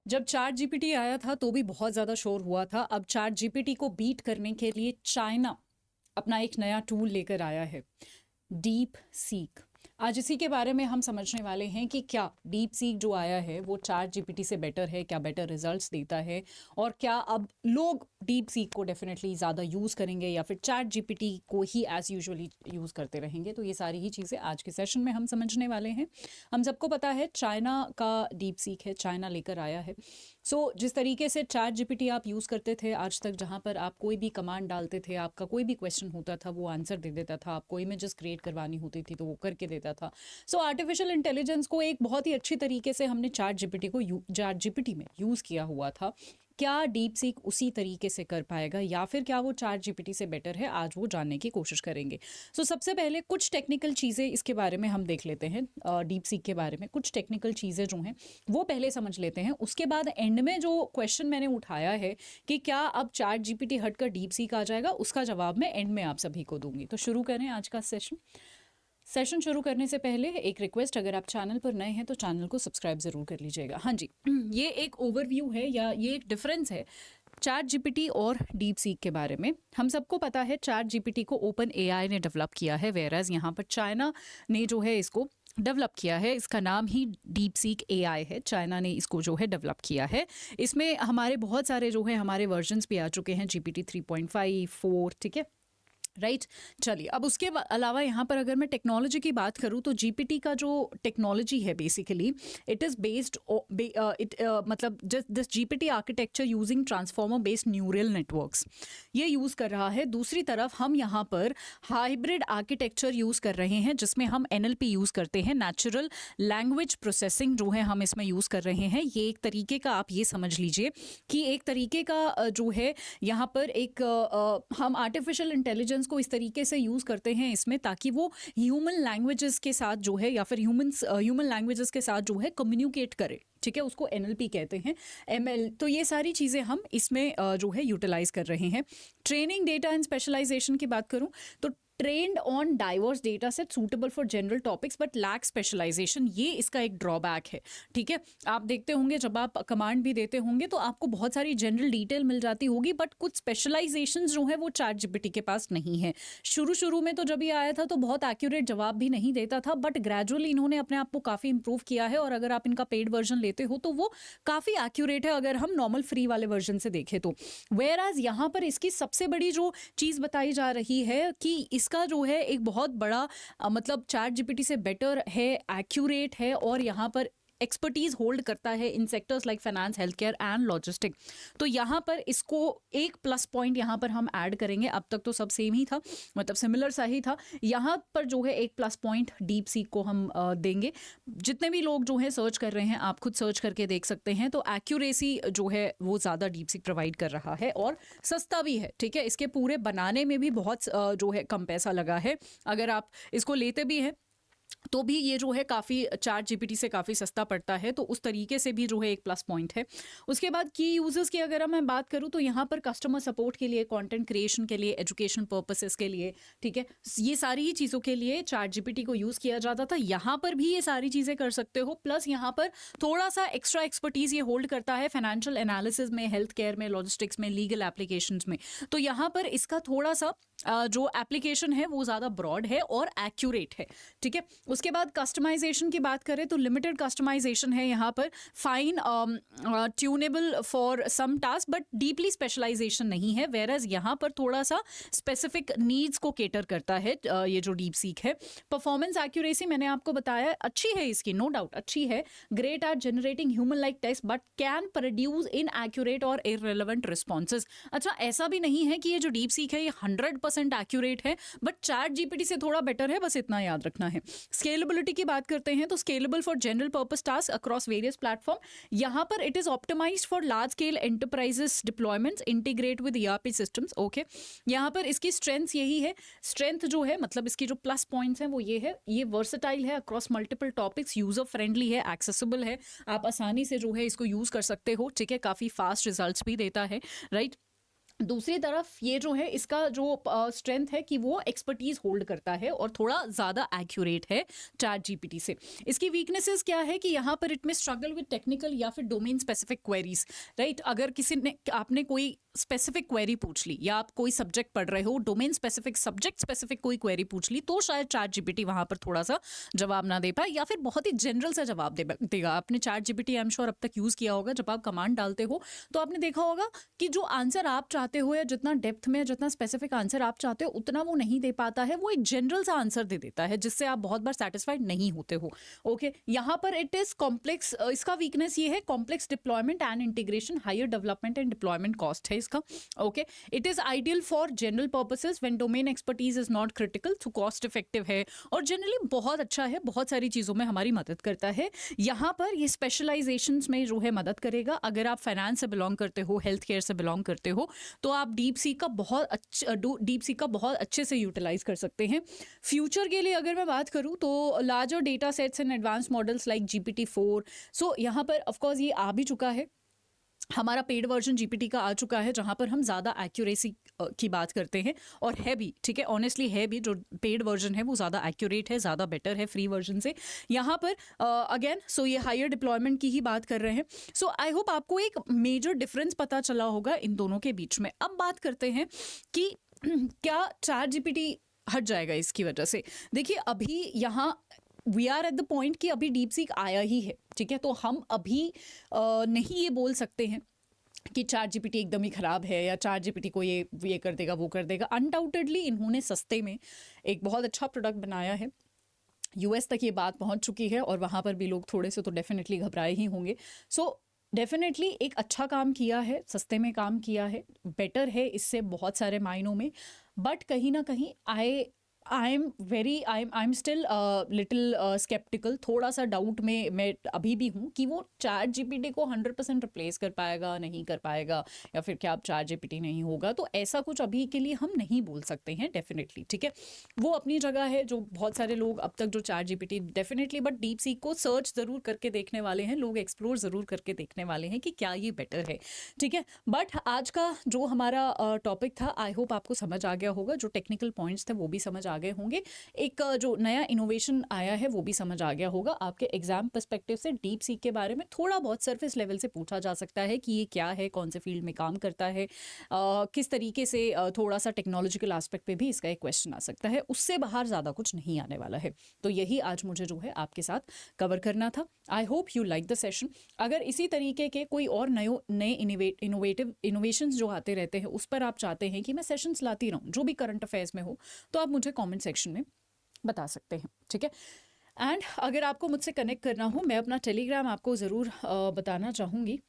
जब chat GPT आया था तो भी बहुत ज़्यादा शोर हुआ था। अब चैट जीपीटी को बीट करने के लिए चाइना अपना एक नया टूल लेकर आया है, डीप सीक। आज इसी के बारे में हम समझने वाले हैं कि क्या डीप सीक जो आया है वो चैट जीपीटी से बेटर है, क्या बेटर रिजल्ट्स देता है, और क्या अब लोग डीप सीक को डेफिनेटली ज़्यादा यूज़ करेंगे या फिर चैट जीपीटी को ही एज़ यूजुअली यूज़ करते रहेंगे। तो ये सारी ही चीज़ें आज के सेशन में हम समझने वाले हैं। हम सबको पता है चाइना का डीप सीक है, चाइना लेकर आया है। जिस तरीके से चैट जीपीटी आप यूज़ करते थे आज तक, जहाँ पर आप कोई भी कमांड डालते थे, आपका कोई भी क्वेश्चन होता था वो आंसर दे देता था, आपको इमेजेस क्रिएट करवानी होती थी तो वो करके देता था। आर्टिफिशियल इंटेलिजेंस को एक बहुत ही अच्छी तरीके से हमने चैट जीपीटी में यूज़ किया हुआ था। क्या डीप सीक उसी तरीके से कर पाएगा या फिर क्या वो चैट जीपीटी से बेटर है, आज वो जानने की कोशिश करेंगे। सबसे पहले कुछ टेक्निकल चीज़ें इसके बारे में हम देख लेते हैं। डीप सीक के बारे में कुछ टेक्निकल चीज़ें जो हैं वो पहले समझ लेते हैं। उसके बाद एंड में जो क्वेश्चन मैंने उठाया है कि क्या अब चैट जीपीटी हटकर डीप सीक आ जाएगा, उसका जवाब मैं एंड में आप सभी को दूंगी। तो शुरू करें आज का सेशन शुरू करने से पहले एक रिक्वेस्ट, अगर आप चैनल पर नए हैं तो चैनल को सब्सक्राइब ज़रूर कर लीजिएगा। हाँ जी, ये एक ओवरव्यू है या ये एक डिफरेंस है चैट जीपीटी और डीप सीक के बारे में। हम सबको पता है चैट जीपीटी को ओपन एआई ने डेवलप किया है, वेयरएज यहाँ पर चाइना ने जो है इसको डेवलप किया है। इसका नाम ही डीप सीक एआई है, चाइना ने इसको जो है डेवलप किया है। इसमें हमारे बहुत सारे जो है हमारे वर्जन्स भी आ चुके हैं, जीपीटी 3.5, 4, ठीक है, राइट। चलिए, अब उसके अलावा यहाँ पर अगर मैं टेक्नोलॉजी की बात करूँ तो जीपीटी का जो टेक्नोलॉजी है बेसिकली इट इज़ बेस्ड मतलब this GPT architecture using transformer based neural networks ये यूज़ कर रहा है। दूसरी तरफ हम यहाँ पर हाइब्रिड आर्किटेक्चर यूज़ कर रहे हैं जिसमें हम एनएलपी यूज़ करते हैं, नेचुरल लैंग्वेज प्रोसेसिंग जो है हम इसमें यूज़ कर रहे हैं। ये एक तरीके का, आप ये समझ लीजिए कि एक तरीके का जो है यहाँ पर एक हम आर्टिफिशियल इंटेलिजेंस को इस तरीके से यूज़ करते हैं इसमें ताकि वो ह्यूमन लैंग्वेजेस के साथ जो है या फिर ह्यूमन लैंग्वेजेस के साथ जो है कम्युनिकेट करे, ठीक है, उसको एनएलपी कहते हैं, एमएल। तो ये सारी चीज़ें हम इसमें जो है यूटिलाइज कर रहे हैं। ट्रेनिंग डेटा एंड स्पेशलाइजेशन की बात करूं तो trained on diverse data set suitable for general topics but lack specialisation, ये इसका एक ड्रॉबैक है, ठीक है। आप देखते होंगे जब आप कमांड भी देते होंगे तो आपको बहुत सारी जनरल डिटेल मिल जाती होगी बट कुछ स्पेशलाइजेशन जो है वो चैट जीपीटी के पास नहीं है। शुरू में तो जब ये आया था तो बहुत एक्यूरेट जवाब भी नहीं देता था, बट ग्रेजुअली इन्होंने अपने आप को काफ़ी इंप्रूव किया है और अगर आप इनका पेड वर्जन लेते हो तो वो काफ़ी एक्यूरेट है अगर हम नॉर्मल फ्री वाले वर्जन से देखें तो। वेयर एज यहाँ पर इसकी सबसे बड़ी जो चीज़ बताई जा रही है कि इसका जो है एक बहुत बड़ा मतलब चैट जीपीटी से बेटर है, एक्यूरेट है और यहाँ पर एक्सपर्टीज होल्ड करता है in sectors like finance, health care and logistic. तो यहाँ पर इसको एक प्लस पॉइंट यहाँ पर हम ऐड करेंगे। अब तक तो सब सेम ही था, मतलब सिमिलर सा ही था। यहाँ पर जो है एक प्लस पॉइंट डीप सीक को हम देंगे। जितने भी लोग जो है सर्च कर रहे हैं, आप खुद सर्च करके देख सकते हैं, तो एक्यूरेसी जो है वो ज़्यादा डीप सीक प्रोवाइड कर रहा है और सस्ता भी है, ठीक है। इसके पूरे बनाने में भी बहुत जो है कम पैसा लगा है। अगर आप इसको लेते भी हैं तो भी ये जो है काफ़ी चैट जीपीटी से काफ़ी सस्ता पड़ता है, तो उस तरीके से भी जो है एक प्लस पॉइंट है। उसके बाद की यूजर्स की अगर मैं बात करूँ तो यहाँ पर कस्टमर सपोर्ट के लिए, कंटेंट क्रिएशन के लिए, एजुकेशन पर्पसेस के लिए, ठीक है, ये सारी ही चीज़ों के लिए चैट जीपीटी को यूज़ किया जाता था। यहाँ पर भी ये सारी चीज़ें कर सकते हो। प्लस यहाँ पर थोड़ा सा एक्स्ट्रा एक्सपर्टीज़ ये होल्ड करता है फाइनेंशियल एनालिसिस में, हेल्थ केयर में, लॉजिस्टिक्स में, लीगल एप्लीकेशंस में। तो यहाँ पर इसका थोड़ा सा जो एप्लीकेशन है वो ज़्यादा ब्रॉड है और एक्यूरेट है, ठीक है। उसके बाद कस्टमाइजेशन की बात करें तो लिमिटेड कस्टमाइजेशन है यहाँ पर, fine tunable for some task but deeply specialisation नहीं है। वेयरएज यहाँ पर थोड़ा सा स्पेसिफिक नीड्स को केटर करता है ये जो डीप सीक है। परफॉर्मेंस एक्यूरेसी मैंने आपको बताया अच्छी है इसकी, नो डाउट अच्छी है। Great at generating human like text but can produce in accurate और इररिलेवेंट रिस्पॉन्सेज। अच्छा, ऐसा भी नहीं है कि ये जो डीप सीक है ये 100% एक्यूरेट है, बट चैट जीपीटी से थोड़ा बेटर है, बस इतना याद रखना है। स्केलेबिलिटी की बात करते हैं तो scalable for general purpose task across various platform. यहाँ पर it is optimised for large scale enterprises deployments integrate with ERP systems. Okay, यहाँ पर इसकी स्ट्रेंथ यही है, स्ट्रेंथ जो है मतलब इसकी जो प्लस पॉइंट्स हैं वो ये है, ये वर्सेटाइल है across multiple topics, user friendly है, एक्सेसिबल है, आप आसानी से जो है इसको यूज कर सकते हो, ठीक है, काफी फास्ट रिजल्ट्स भी देता है, राइट। दूसरी तरफ ये जो है इसका जो स्ट्रेंथ है कि वो एक्सपर्टीज होल्ड करता है और थोड़ा ज़्यादा एक्यूरेट है चैट जीपीटी से। इसकी वीकनेसेस क्या है कि यहाँ पर इट में स्ट्रगल विद टेक्निकल या फिर डोमेन स्पेसिफिक क्वेरीज, राइट। अगर किसी ने आपने कोई स्पेसिफिक क्वेरी पूछ ली या आप कोई सब्जेक्ट पढ़ रहे हो, डोमेन स्पेसिफिक सब्जेक्ट स्पेसिफिक कोई क्वेरी पूछ ली, तो शायद चैट जीपीटी वहाँ पर थोड़ा सा जवाब ना दे पाए या फिर बहुत ही जनरल सा जवाब देगा। आपने chat GPT I am sure अब तक यूज़ किया होगा। जब आप कमांड डालते हो तो आपने देखा होगा कि जो आंसर आप चाहते हो या जितना डेप्थ में जितना स्पेसिफिक आंसर आप चाहते हो उतना वो नहीं दे पाता है, वो एक जनरल सा आंसर दे देता है जिससे आप बहुत बार सेटिस्फाइड नहीं होते हो। ओके, यहाँ पर इट इज कॉम्प्लेक्स, इसका वीकनेस ये है complex deployment and integration, higher development and deployment cost है इसका। Okay, it is ideal for general purposes when domain expertise is not critical, तो कॉस्ट इफेक्टिव है और जनरली बहुत अच्छा है, बहुत सारी चीज़ों में हमारी मदद करता है। यहाँ पर ये स्पेशलाइजेशंस में जो है मदद करेगा। अगर आप फाइनेंस से बिलोंग करते हो, हेल्थ केयर से बिलोंग करते हो, तो आप डीप सीक का बहुत अच्छे से यूटिलाइज कर सकते हैं। फ्यूचर के लिए अगर मैं बात करूं तो larger data sets and advance models like GPT-4, सो यहाँ पर ऑफकोर्स ये आ भी चुका है, हमारा पेड वर्जन जीपीटी का आ चुका है जहां पर हम ज़्यादा एक्यूरेसी की बात करते हैं और है भी, ठीक है, ऑनेस्टली है भी, जो पेड वर्जन है वो ज़्यादा एक्यूरेट है, ज़्यादा बेटर है फ्री वर्जन से। यहाँ पर अगेन सो ये हायर डिप्लॉयमेंट की ही बात कर रहे हैं। सो आई होप आपको एक मेजर डिफरेंस पता चला होगा इन दोनों के बीच में। अब बात करते हैं कि क्या चैट जीपीटी हट जाएगा इसकी वजह से। देखिए अभी यहाँ we are at the point कि अभी डीप सीक आया ही है, ठीक है, तो हम अभी नहीं ये बोल सकते हैं कि चैट जीपीटी एकदम ही ख़राब है या चैट जीपीटी को ये कर देगा वो कर देगा। अनडाउटेडली इन्होंने सस्ते में एक बहुत अच्छा प्रोडक्ट बनाया है, यूएस तक ये बात पहुंच चुकी है और वहाँ पर भी लोग थोड़े से तो डेफिनेटली घबराए ही होंगे। सो डेफिनेटली एक अच्छा काम किया है, सस्ते में काम किया है, बेटर है इससे बहुत सारे मायनों में। बट कहीं ना कहीं I am still little sceptical, थोड़ा सा डाउट में मैं अभी भी हूँ कि वो चैट जीपीटी को 100% रिप्लेस कर पाएगा नहीं कर पाएगा, या फिर क्या अब चैट जीपीटी नहीं होगा। तो ऐसा कुछ अभी के लिए हम नहीं बोल सकते हैं डेफिनेटली, ठीक है। वो अपनी जगह है, जो बहुत सारे लोग अब तक जो chat GPT definitely, but deep seek को सर्च ज़रूर करके देखने वाले हैं लोग, एक्सप्लोर ज़रूर करके देखने वाले हैं कि क्या ये बेटर है, ठीक है। बट आज का जो हमारा टॉपिक था, आई होप आपको समझ आ गया होगा, जो टेक्निकल पॉइंट्स थे वो भी समझ आ गए होंगे, एक जो नया इनोवेशन आया है वो भी समझ आ गया होगा। आपके एग्जाम पर्सपेक्टिव से डीप सीक के बारे में थोड़ा बहुत सरफेस लेवल से पूछा जा सकता है कि ये क्या है, कौन से फील्ड में काम करता है, किस तरीके से, थोड़ा सा टेक्नोलॉजिकल एस्पेक्ट पे भी इसका एक क्वेश्चन आ सकता है। उससे बाहर ज़्यादा कुछ नहीं आने वाला है। तो यही आज मुझे जो है आपके साथ कवर करना था। I hope you like the session. अगर इसी तरीके के कोई और नए इनोवेशंस जो आते रहते हैं उस पर आप चाहते हैं कि मैं सेशंस लाती रहूं जो भी करंट अफेयर्स में हो, तो आप मुझे कमेंट सेक्शन में बता सकते हैं, ठीक है। एंड अगर आपको मुझसे कनेक्ट करना हो, मैं अपना टेलीग्राम आपको ज़रूर बताना चाहूँगी।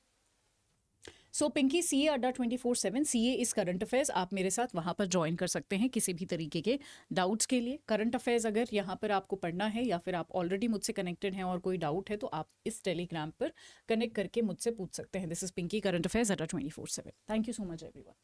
सो पिंकी CA अड्डा 24/7 CA इस करंट अफेयर्स, आप मेरे साथ वहाँ पर ज्वाइन कर सकते हैं किसी भी तरीके के डाउट्स के लिए। करंट अफेयर्स अगर यहाँ पर आपको पढ़ना है या फिर आप ऑलरेडी मुझसे कनेक्टेड हैं और कोई डाउट है तो आप इस टेलीग्राम पर कनेक्ट करके मुझसे पूछ सकते हैं। This is Pinky, current affairs अड्डा 24/7। Thank you so much everyone.